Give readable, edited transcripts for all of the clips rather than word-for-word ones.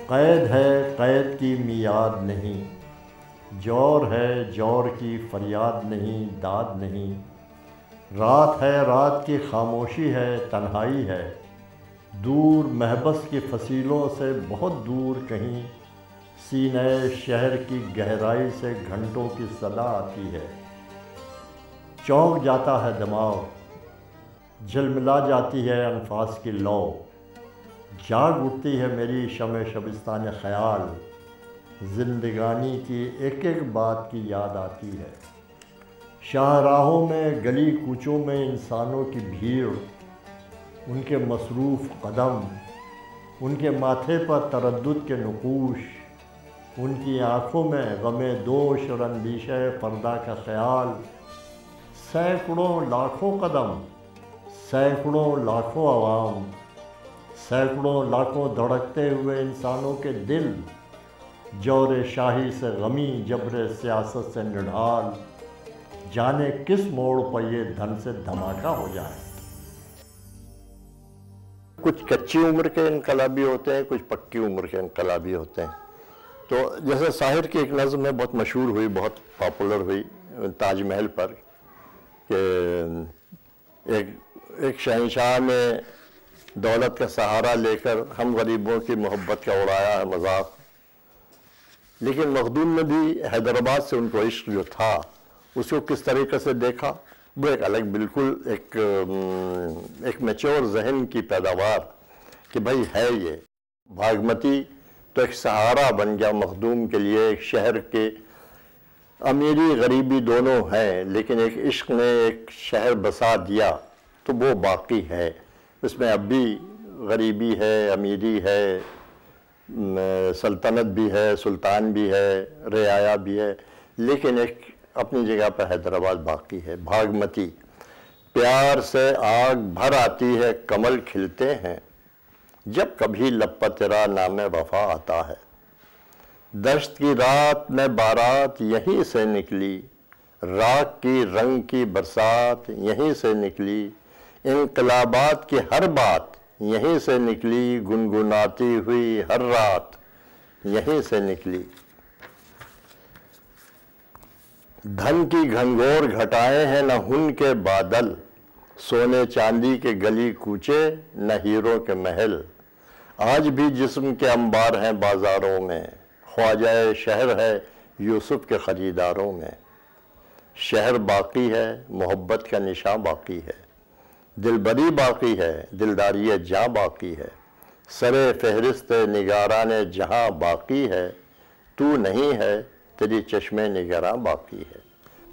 قید ہے قید کی میعاد نہیں، جور ہے جور کی فریاد نہیں داد نہیں، رات ہے رات کی خاموشی ہے تنہائی ہے، دور محبس کی فصیلوں سے بہت دور کہیں سینے شہر کی گہرائی سے گھنٹوں کی صدا آتی ہے۔ چونک جاتا ہے دماغ، جھلملا جاتی ہے انفاس کی لو، جاگ اٹھتی ہے میری شمع شبستان خیال، زندگانی کی ایک ایک بات کی یاد آتی ہے۔ شاہراہوں میں گلی کوچوں میں انسانوں کی بھیڑ، ان کے مصروف قدم، ان کے ماتھے پر تردد کے نقوش، ان کی آنکھوں میں غم دوش اور اندیشہ فردا کا خیال، سینکڑوں لاکھوں قدم، سینکڑوں لاکھوں عوام، سینکڑوں لاکھوں دھڑکتے ہوئے انسانوں کے دل، جور شاہی سے غمی جبر سیاست سے نڈھال، جانے کس موڑ پر یہ دھن سے دھماکہ ہو جائے۔ کچھ کچی عمر کے انقلابی ہوتے ہیں، کچھ پکی عمر کے انقلابی ہوتے ہیں۔ تو جیسے ساحر کی ایک نظم ہے، بہت مشہور ہوئی، بہت پاپولر ہوئی تاج محل پر، کہ ایک شہنشاہ نے دولت کا سہارا لے کر ہم غریبوں کی محبت کا اڑایا ہے مذاق، لیکن مخدوم نے بھی حیدرآباد سے ان کو عشق جو تھا اس کو کس طریقے سے دیکھا، وہ ایک الگ بالکل ایک میچور ذہن کی پیداوار کہ بھائی ہے یہ بھاگمتی تو ایک سہارا بن گیا مخدوم کے لیے۔ ایک شہر کے امیری غریبی دونوں ہیں، لیکن ایک عشق نے ایک شہر بسا دیا تو وہ باقی ہے، اس میں اب بھی غریبی ہے، امیری ہے، سلطنت بھی ہے، سلطان بھی ہے، رعایا بھی ہے، لیکن ایک اپنی جگہ پر حیدرآباد باقی ہے۔ بھاگمتی پیار سے آگ بھر آتی ہے، کمل کھلتے ہیں، جب کبھی لب پر تیرا نام وفا آتا ہے، دشت کی رات میں بارات یہیں سے نکلی، راکھ کی رنگ کی برسات یہیں سے نکلی، انقلابات کی ہر بات یہیں سے نکلی، گنگناتی ہوئی ہر رات یہیں سے نکلی، دھن کی گھنگور گھٹائے ہیں نہ ہن کے بادل، سونے چاندی کے گلی کوچے نہ ہیروں کے محل، آج بھی جسم کے انبار ہیں بازاروں میں، خواجہ شہر ہے یوسف کے خریداروں میں، شہر باقی ہے، محبت کا نشاں باقی ہے، دلبری باقی ہے، دلداری جاں باقی ہے، سرے فہرست نگاران جہاں باقی ہے، تو نہیں ہے تیری چشم نگراں باقی ہے۔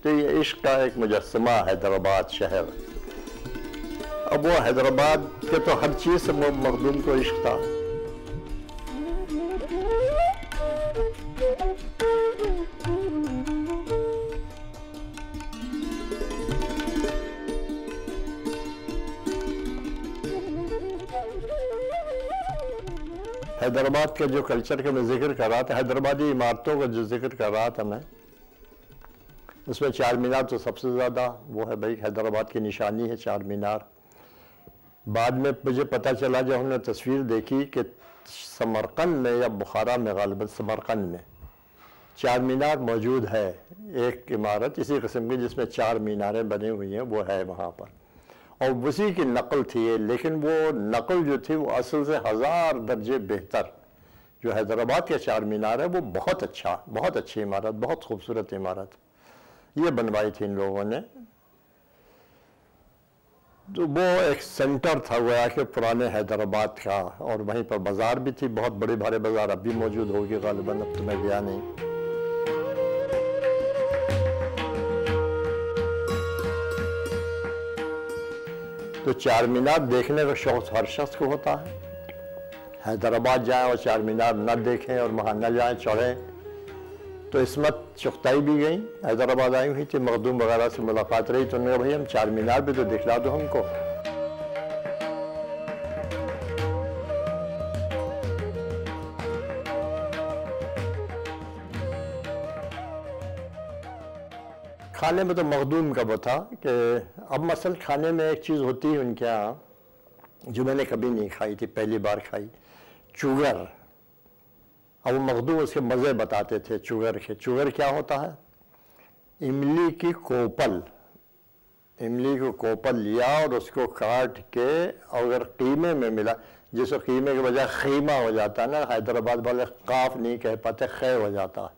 تو یہ عشق کا ایک مجسمہ حیدرآباد شہر۔ اب وہ حیدرآباد کے تو ہر چیز سے مخدوم کو عشق تھا۔ حیدرآباد کا جو کلچر کا میں ذکر کر رہا تھا، حیدرآبادی عمارتوں کا جو ذکر کر رہا تھا میں، اس میں چار مینار تو سب سے زیادہ وہ ہے بھائی حیدرآباد کی نشانی ہے چار مینار۔ بعد میں مجھے پتہ چلا جب ہم نے تصویر دیکھی کہ سمرقند میں یا بخارا میں، غالباً سمرقند میں چار مینار موجود ہے، ایک عمارت اسی قسم کی جس میں چار میناریں بنی ہوئی ہیں وہ ہے وہاں پر، اور اسی کی نقل تھی یہ، لیکن وہ نقل جو تھی وہ اصل سے 1000 درجے بہتر۔ جو حیدرآباد کے چار مینار ہے وہ بہت اچھی عمارت، بہت خوبصورت عمارت یہ بنوائی تھی ان لوگوں نے۔ تو وہ ایک سینٹر تھا گویا کہ پرانے حیدرآباد کا، اور وہیں پر بازار بھی تھی، بہت بڑے بھارے بازار اب بھی موجود ہوگی غالباً، اب تو میں گیا نہیں۔ تو چار مینار دیکھنے کا شوق ہر شخص کو ہوتا ہے، حیدرآباد جائیں اور چار مینار نہ دیکھیں اور وہاں نہ جائیں چڑھیں۔ تو عصمت چغتائی بھی گئیں، حیدرآباد آئی ہوئی تھی، مخدوم وغیرہ سے ملاقات رہی تو انہوں نے کہا بھائی ہم چار مینار بھی تو دکھلا دو ہم کو۔ کھانے میں تو مخدوم کا وہ تھا کہ اب مثلا کھانے میں ایک چیز ہوتی ہے ان کے یہاں جو میں نے کبھی نہیں کھائی تھی، پہلی بار کھائی، چوگر۔ اب مخدوم اس کے مزے بتاتے تھے چگر کے. چگر کیا ہوتا ہے؟ املی کی کوپل. املی کو کوپل لیا اور اس کو کاٹ کے اگر قیمے میں ملا، جس کو قیمے کے بجائے خیمہ ہو جاتا ہے نا، حیدرآباد والے قاف نہیں کہہ پاتے، خے ہو جاتا ہے،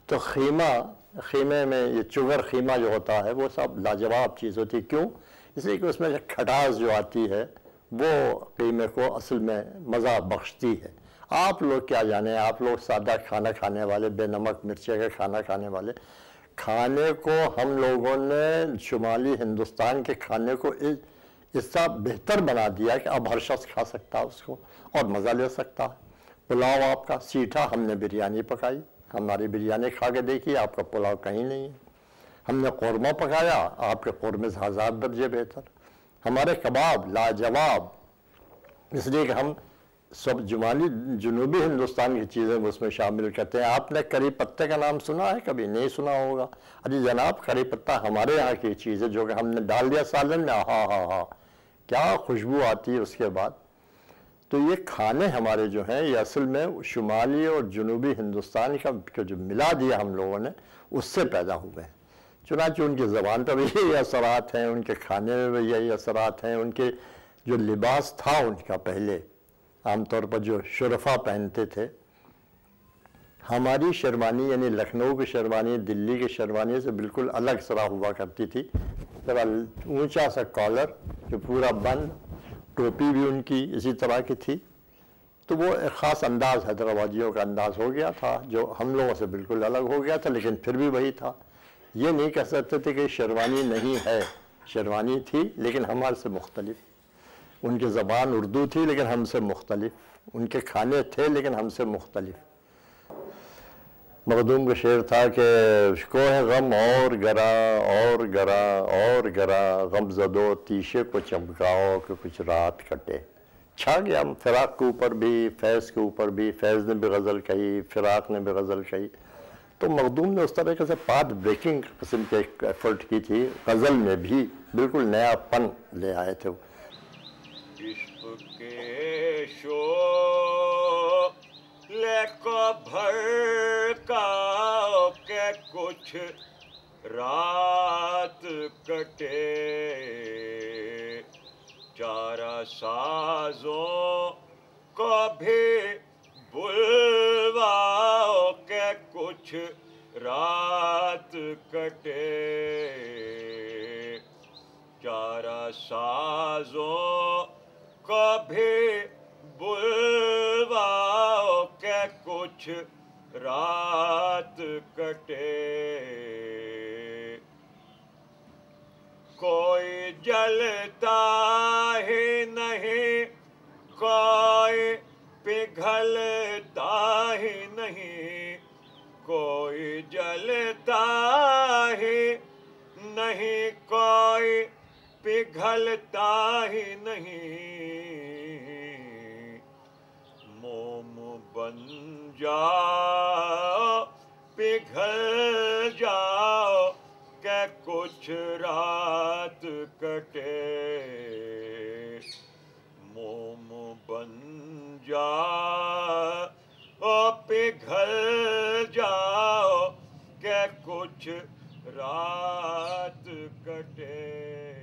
تو خیمے میں یہ چگر خیمہ جو ہوتا ہے وہ سب لاجواب چیز ہوتی ہے. کیوں؟ اس لیے کہ اس میں کھٹاس جو آتی ہے وہ قیمے کو اصل میں مزہ بخشتی ہے. آپ لوگ کیا جانے، آپ لوگ سادہ کھانا کھانے والے، بے نمک مرچے کا کھانا کھانے والے، کھانے کو ہم لوگوں نے شمالی ہندوستان کے کھانے کو اس طرح بہتر بنا دیا کہ اب ہر شخص کھا سکتا ہے اس کو اور مزہ لے سکتا ہے. پلاؤ آپ کا سیٹھا، ہم نے بریانی پکائی، ہماری بریانی کھا کے دیکھیے، آپ کا پلاؤ کہیں نہیں ہے. ہم نے قورمہ پکایا، آپ کے قورمے سے 1000 درجے بہتر. ہمارے کباب لاجواب، اس لیے کہ ہم سب جنوبی ہندوستان کی چیزیں اس میں شامل کرتے ہیں. آپ نے کری پتے کا نام سنا ہے؟ کبھی نہیں سنا ہوگا. ارے جناب، کری پتہ ہمارے یہاں کی چیز ہے جو کہ ہم نے ڈال دیا سالن میں، ہاں کیا خوشبو آتی ہے اس کے بعد. تو یہ کھانے ہمارے جو ہیں یہ اصل میں شمالی اور جنوبی ہندوستان کا جو ملا دیا ہم لوگوں نے اس سے پیدا ہوئے ہیں. چنانچہ ان کی زبان پر بھی یہی اثرات ہیں، ان کے کھانے میں بھی یہی اثرات ہیں. ان کے جو لباس تھا ان کا پہلے عام طور پر جو شرفا پہنتے تھے، ہماری شیروانی یعنی لکھنؤ کی شیروانی دلی کی شیروانی سے بالکل الگ طرح ہوا کرتی تھی. ذرا اونچا سا کالر جو پورا بند، ٹوپی بھی ان کی اسی طرح کی تھی. تو وہ ایک خاص انداز حیدرآبادیوں کا انداز ہو گیا تھا جو ہم لوگوں سے بالکل الگ ہو گیا تھا، لیکن پھر بھی وہی تھا. یہ نہیں کہہ سکتے تھے کہ شیروانی نہیں ہے، شیروانی تھی لیکن ہمارے سے مختلف. ان کی زبان اردو تھی لیکن ہم سے مختلف. ان کے کھانے تھے لیکن ہم سے مختلف. مخدوم کا شعر تھا کہ کوہ غم اور گرا اور گرا اور گرا، غم زدو تیشے کو چمکاؤ کہ کچھ رات کٹے. چھا گیا فراق کے اوپر بھی، فیض کے اوپر بھی. فیض نے بھی غزل کہی، فراق نے بھی غزل کہی. تو مخدوم نے اس طرح سے پاتھ بریکنگ قسم کے ایک ایفرٹ کی تھی. غزل میں بھی بالکل نیا پن لے آئے تھے. عشق کے شعلے کو بھڑکاؤ کہ کچھ رات کٹے، چارہ سازوں کو بھی بلواؤ کہ کچھ رات کٹے، چارہ سازوں کو بھی بلواؤ کہ کچھ رات کٹے. کوئی جلتا ہی نہیں، کوئی پگھلتا ہی نہیں، کوئی جلتا ہی نہیں، کوئی پگھلتا ہی نہیں. موم بن جاؤ، پگھل جاؤ کہ کچھ رات کٹے.